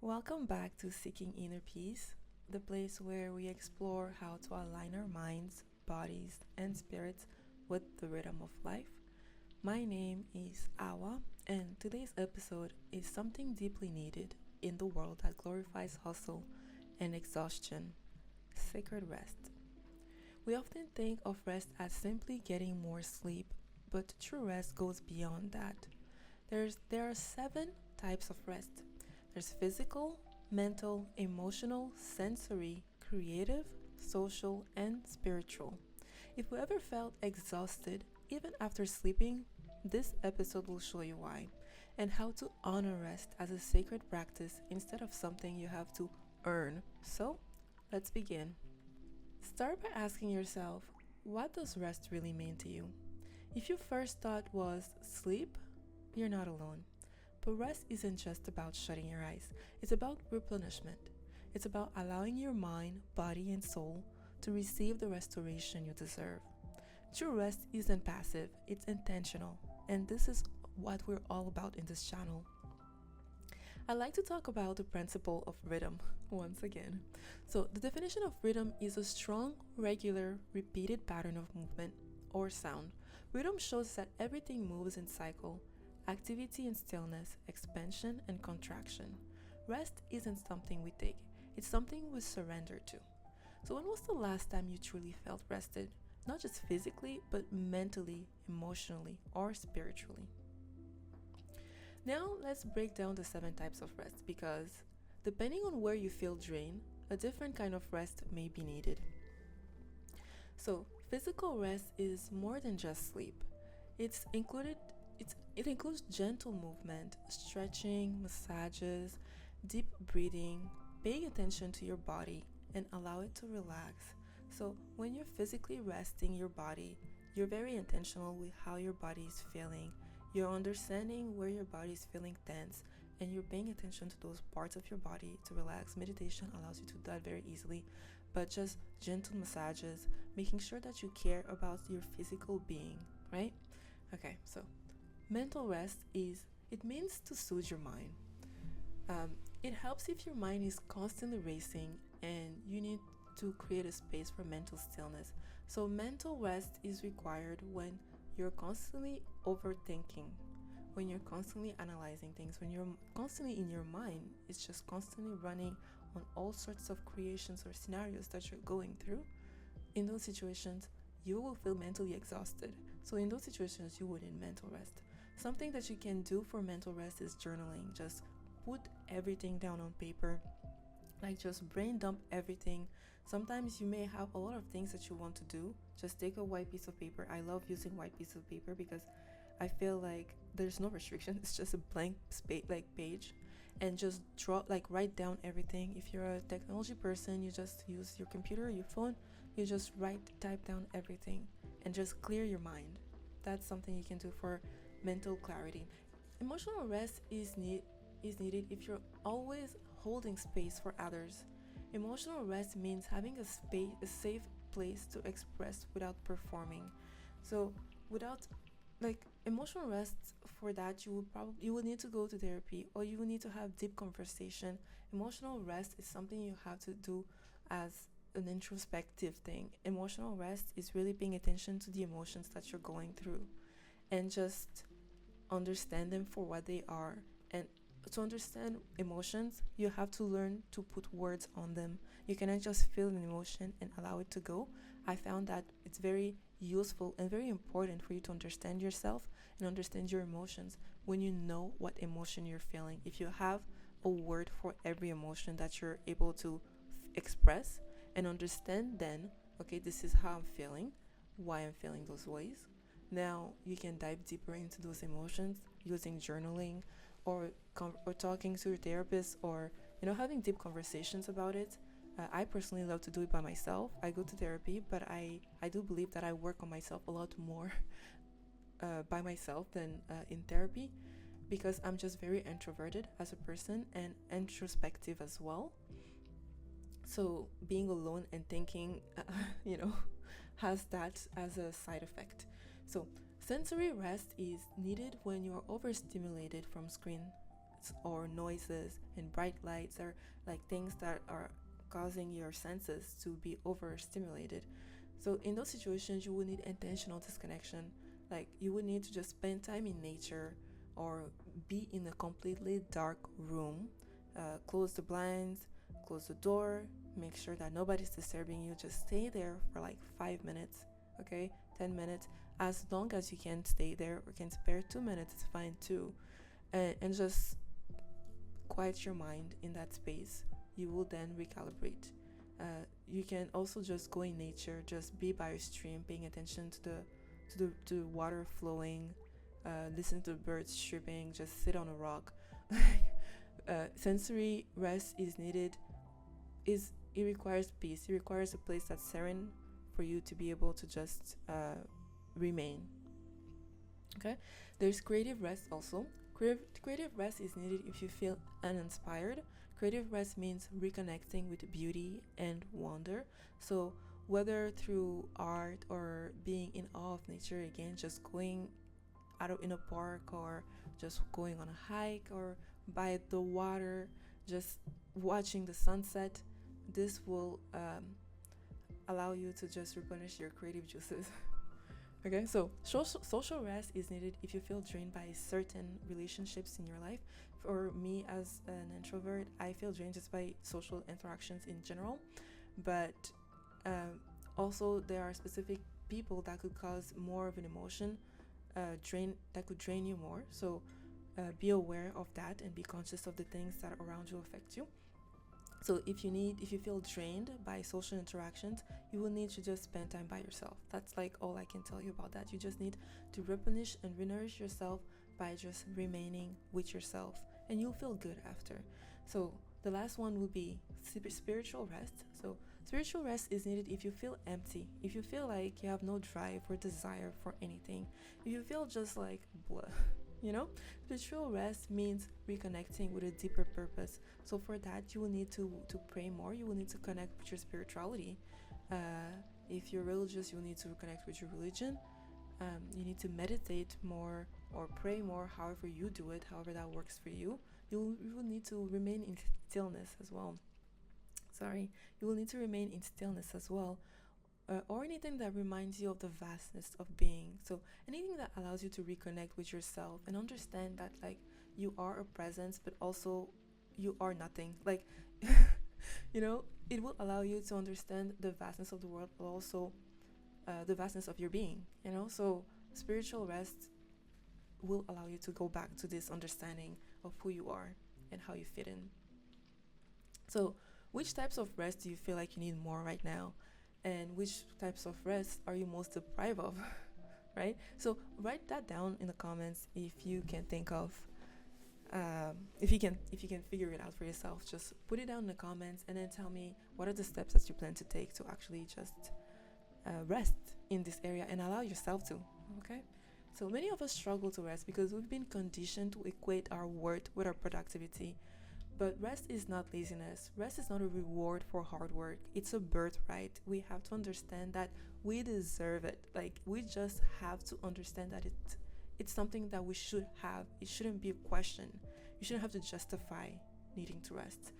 Welcome back to Seeking Inner Peace, the place where we explore how to align our minds, bodies, and spirits with the rhythm of life. My name is Awa, and today's episode is something deeply needed in the world that glorifies hustle and exhaustion: sacred rest. We often think of rest as simply getting more sleep, but true rest goes beyond that. There are seven types of rest. There's physical, mental, emotional, sensory, creative, social, and spiritual. If you ever felt exhausted, even after sleeping, this episode will show you why and how to honor rest as a sacred practice instead of something you have to earn. So, let's begin. Start by asking yourself, what does rest really mean to you? If your first thought was sleep, you're not alone. But rest isn't just about shutting your eyes, it's about replenishment. It's about allowing your mind, body, and soul to receive the restoration you deserve. True rest isn't passive, it's intentional. And this is what we're all about in this channel. I like to talk about the principle of rhythm once again. So, the definition of rhythm is a strong, regular, repeated pattern of movement or sound. Rhythm shows that everything moves in cycle: activity and stillness, expansion and contraction. Rest isn't something we take, it's something we surrender to. So, when was the last time you truly felt rested? Not just physically, but mentally, emotionally, or spiritually. Now, let's break down the seven types of rest because depending on where you feel drained, a different kind of rest may be needed. So, physical rest is more than just sleep. It's included it includes gentle movement, stretching, massages, deep breathing, paying attention to your body and allow it to relax. So, when you're physically resting your body, you're very intentional with how your body is feeling. You're understanding where your body is feeling tense and you're paying attention to those parts of your body to relax. Meditation allows you to do that very easily, but just gentle massages, making sure that you care about your physical being, right? Okay, so mental rest it means to soothe your mind. It helps if your mind is constantly racing and you need to create a space for mental stillness. So mental rest is required when you're constantly overthinking, when you're constantly analyzing things, when you're constantly in your mind, it's just constantly running on all sorts of creations or scenarios that you're going through. In those situations, you will feel mentally exhausted. So in those situations, you would need mental rest. Something that you can do for mental rest is journaling. Just put everything down on paper, like just brain dump everything. Sometimes you may have a lot of things that you want to do. Just take a white piece of paper. I love using white piece of paper because I feel like there's no restriction. It's just a blank space, like page, and just draw, like write down everything. If you're a technology person, you just use your computer, your phone. You just type down everything, and just clear your mind. That's something you can do for mental clarity. Emotional rest is needed if you're always holding space for others. Emotional rest means having a safe place to express without performing. So, without like emotional rest, for that you will need to go to therapy or you will need to have deep conversation. Emotional rest is something you have to do as an introspective thing. Emotional rest is really paying attention to the emotions that you're going through and just understand them for what they are. And to understand emotions, you have to learn to put words on them. You cannot just feel an emotion and allow it to go. I found that it's very useful and very important for you to understand yourself and understand your emotions when you know what emotion you're feeling. If you have a word for every emotion that you're able to express and understand, then, okay, this is how I'm feeling, why I'm feeling those ways. Now you can dive deeper into those emotions using journaling or talking to your therapist or having deep conversations about it. I personally love to do it by myself. I go to therapy, but I do believe that I work on myself a lot more by myself than in therapy because I'm just very introverted as a person and introspective as well. So being alone and thinking, you know, has that as a side effect. So sensory rest is needed when you're overstimulated from sounds or noises and bright lights are like things that are causing your senses to be overstimulated. So in those situations, you will need intentional disconnection. Like you would need to just spend time in nature or be in a completely dark room. Close the blinds, close the door, make sure that nobody's disturbing you. Just stay there for like 5 minutes, okay? 10 minutes. As long as you can stay there or can spare 2 minutes, it's fine too. And just quiet your mind in that space. You will then recalibrate. You can also just go in nature, just be by a stream, paying attention to the water flowing, listen to birds chirping, just sit on a rock. Sensory rest is needed. It requires peace. It requires a place that's serene for you to be able to just remain. Okay, there's creative rest also. Creative rest is needed if you feel uninspired. Creative rest means reconnecting with beauty and wonder. So whether through art or being in awe of nature, again, just going out in a park or just going on a hike or by the water, just watching the sunset, this will allow you to just replenish your creative juices. Okay, so social rest is needed if you feel drained by certain relationships in your life. For me, as an introvert, I feel drained just by social interactions in general. But also, there are specific people that could cause more of an emotion drain that could drain you more. So be aware of that and be conscious of the things that around you affect you. So if you feel drained by social interactions, you will need to just spend time by yourself. That's like all I can tell you about that. You just need to replenish and renourish yourself by just remaining with yourself, and you'll feel good after. So the last one will be spiritual rest. So spiritual rest is needed if you feel empty, if you feel like you have no drive or desire for anything, if you feel just like blah. Spiritual rest means reconnecting with a deeper purpose. So for that, you will need to pray more. You will need to connect with your spirituality. If you're religious, you will need to connect with your religion. You need to meditate more or pray more, however you do it, however that works for you. You will need to remain in stillness as well. You will need to remain in stillness as well. Or anything that reminds you of the vastness of being. So anything that allows you to reconnect with yourself and understand that like you are a presence, but also you are nothing. Like, it will allow you to understand the vastness of the world, but also the vastness of your being. So spiritual rest will allow you to go back to this understanding of who you are and how you fit in. So, which types of rest do you feel like you need more right now? And which types of rest are you most deprived of? Right? So write that down in the comments if you can think of if you can figure it out for yourself. Just put it down in the comments and then tell me what are the steps that you plan to take to actually just rest in this area and allow yourself to. Okay, so many of us struggle to rest because we've been conditioned to equate our worth with our productivity. But rest is not laziness. Rest is not a reward for hard work. It's a birthright. We have to understand that we deserve it. Like, we just have to understand that it's something that we should have. It shouldn't be a question. You shouldn't have to justify needing to rest.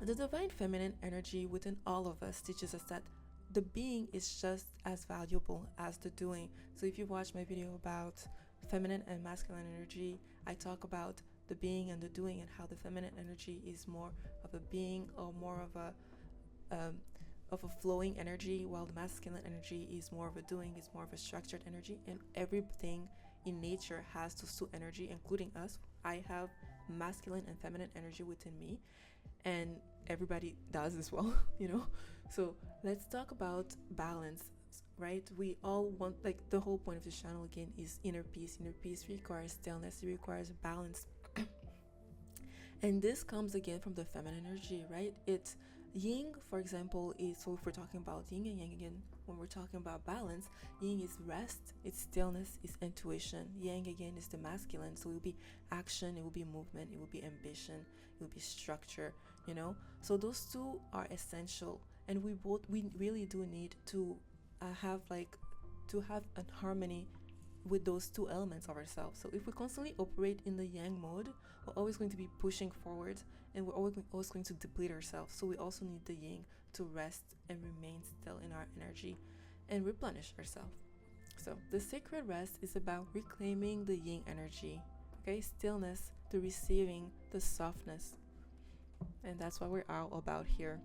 The divine feminine energy within all of us teaches us that the being is just as valuable as the doing. So if you watch my video about feminine and masculine energy, I talk about the being and the doing, and how the feminine energy is more of a being or more of a flowing energy, while the masculine energy is more of a doing, is more of a structured energy. And everything in nature has those two energy, including us. I have masculine and feminine energy within me, and everybody does as well. So let's talk about balance. Right, we all want, like, the whole point of this channel again is inner peace. Inner peace requires stillness, it requires balance. And this comes again from the feminine energy, right? It's yin, for example, is, so if we're talking about yin and yang again, when we're talking about balance, yin is rest, it's stillness, it's intuition. Yang again is the masculine, so it will be action, it will be movement, it will be ambition, it will be structure. So those two are essential, and we really do need to have a harmony with those two elements of ourselves. So if we constantly operate in the yang mode, we're always going to be pushing forward, and we're always going to deplete ourselves. So we also need the yin to rest and remain still in our energy and replenish ourselves. So the sacred rest is about reclaiming the yin energy, okay? Stillness, the receiving, the softness. And that's what we're all about here.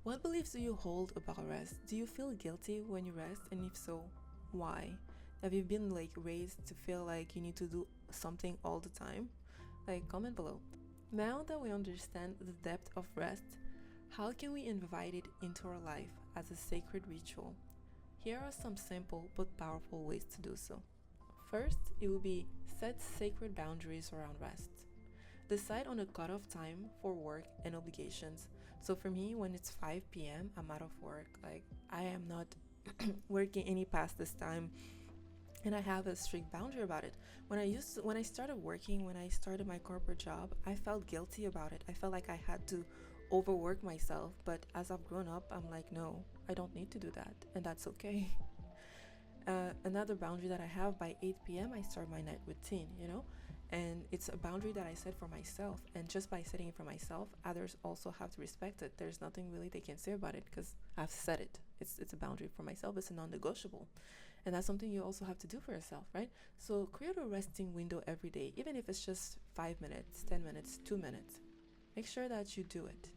What beliefs do you hold about rest? Do you feel guilty when you rest? And if so, why? Have you been raised to feel like you need to do something all the time? Comment below. Now that we understand the depth of rest, how can we invite it into our life as a sacred ritual? Here are some simple but powerful ways to do so. First, it will be set sacred boundaries around rest. Decide on a cutoff time for work and obligations. So for me, when it's 5 p.m., I'm out of work. I am not working any past this time, and I have a strict boundary about it. When I started working, when I started my corporate job, I felt guilty about it. I felt like I had to overwork myself, but as I've grown up, I'm like, no, I don't need to do that, and that's okay. Another boundary that I have, by 8 p.m. I start my night routine, and it's a boundary that I set for myself, and just by setting it for myself, others also have to respect it. There's nothing really they can say about it because I've set it. It's a boundary for myself. It's a non-negotiable, and that's something you also have to do for yourself, right? So create a resting window every day, even if it's just 5 minutes, 10 minutes, 2 minutes. Make sure that you do it.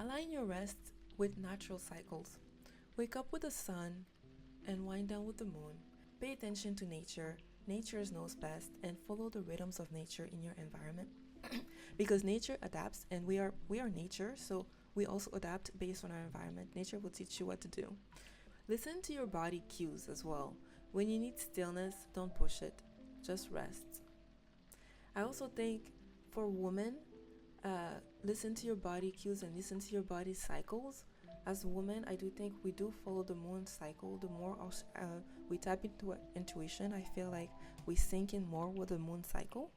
Align your rest with natural cycles. Wake up with the sun and wind down with the moon. Pay attention to nature. Nature knows best, and follow the rhythms of nature in your environment. Because nature adapts, and we are nature, so we also adapt based on our environment. Nature will teach you what to do. Listen to your body cues as well. When you need stillness, don't push it. Just rest. I also think for women, listen to your body cues and listen to your body cycles. As women, I do think we do follow the moon cycle. The more we tap into our intuition, I feel like we sink in more with the moon cycle.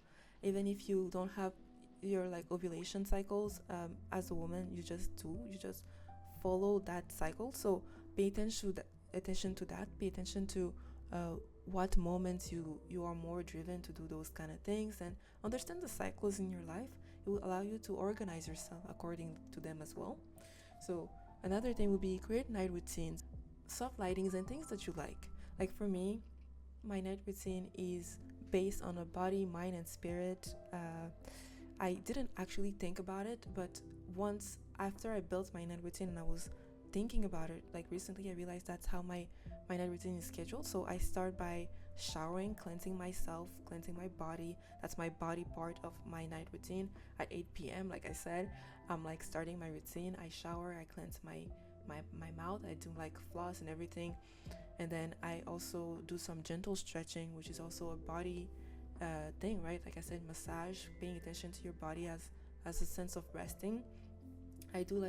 Even if you don't have your ovulation cycles, as a woman, you just follow that cycle. So pay attention to that. Pay attention to what moments you are more driven to do those kind of things, and understand the cycles in your life. It will allow you to organize yourself according to them as well. So another thing would be create night routines, soft lightings, and things that you like. Like for me, my night routine is based on a body, mind, and spirit. I didn't actually think about it, but once after I built my night routine and I was thinking about it, recently I realized that's how my night routine is scheduled. So I start by showering, cleansing myself, cleansing my body. That's my body part of my night routine. At 8 p.m., like I said, I'm starting my routine. I shower, I cleanse my mouth, I do floss and everything, and then I also do some gentle stretching, which is also a body thing, right? Like I said, massage, paying attention to your body as a sense of resting. I do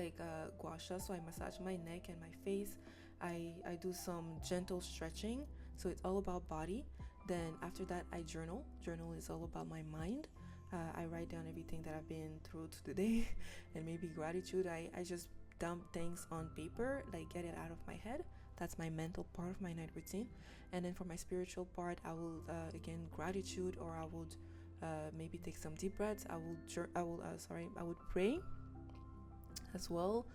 gua sha, so I massage my neck and my face. I do some gentle stretching, so it's all about body. Then after that, I journal. Journal is all about my mind. I write down everything that I've been through today and maybe gratitude. I just dump things on paper, get it out of my head. That's my mental part of my night routine. And then for my spiritual part, I will again gratitude, or I would maybe take some deep breaths. I would pray as well.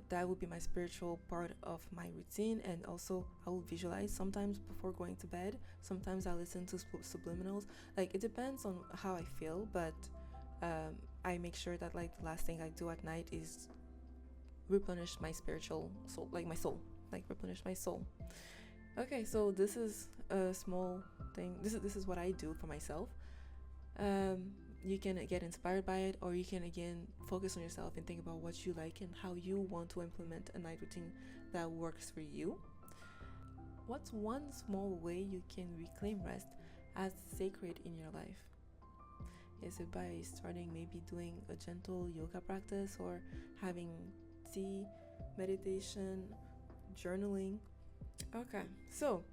That would be my spiritual part of my routine. And also I will visualize sometimes before going to bed. Sometimes I listen to subliminals. It depends on how I feel, but I make sure that the last thing I do at night is replenish my spiritual soul, my soul, replenish my soul. Okay, so this is a small thing. This is what I do for myself. You can get inspired by it, or you can again focus on yourself and think about what you like and how you want to implement a night routine that works for you. What's one small way you can reclaim rest as sacred in your life? Is it by starting maybe doing a gentle yoga practice, or having tea, meditation, journaling? Okay, so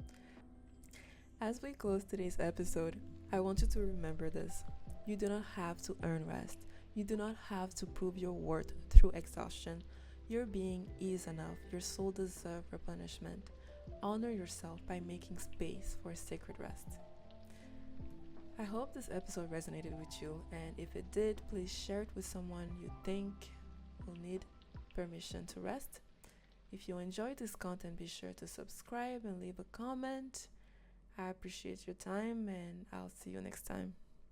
as we close today's episode, I want you to remember this. You do not have to earn rest. You do not have to prove your worth through exhaustion. Your being is enough. Your soul deserves replenishment. honor yourself by making space for sacred rest. I hope this episode resonated with you, and if it did, please share it with someone you think will need permission to rest. If you enjoyed this content, be sure to subscribe and leave a comment. I appreciate your time, and I'll see you next time.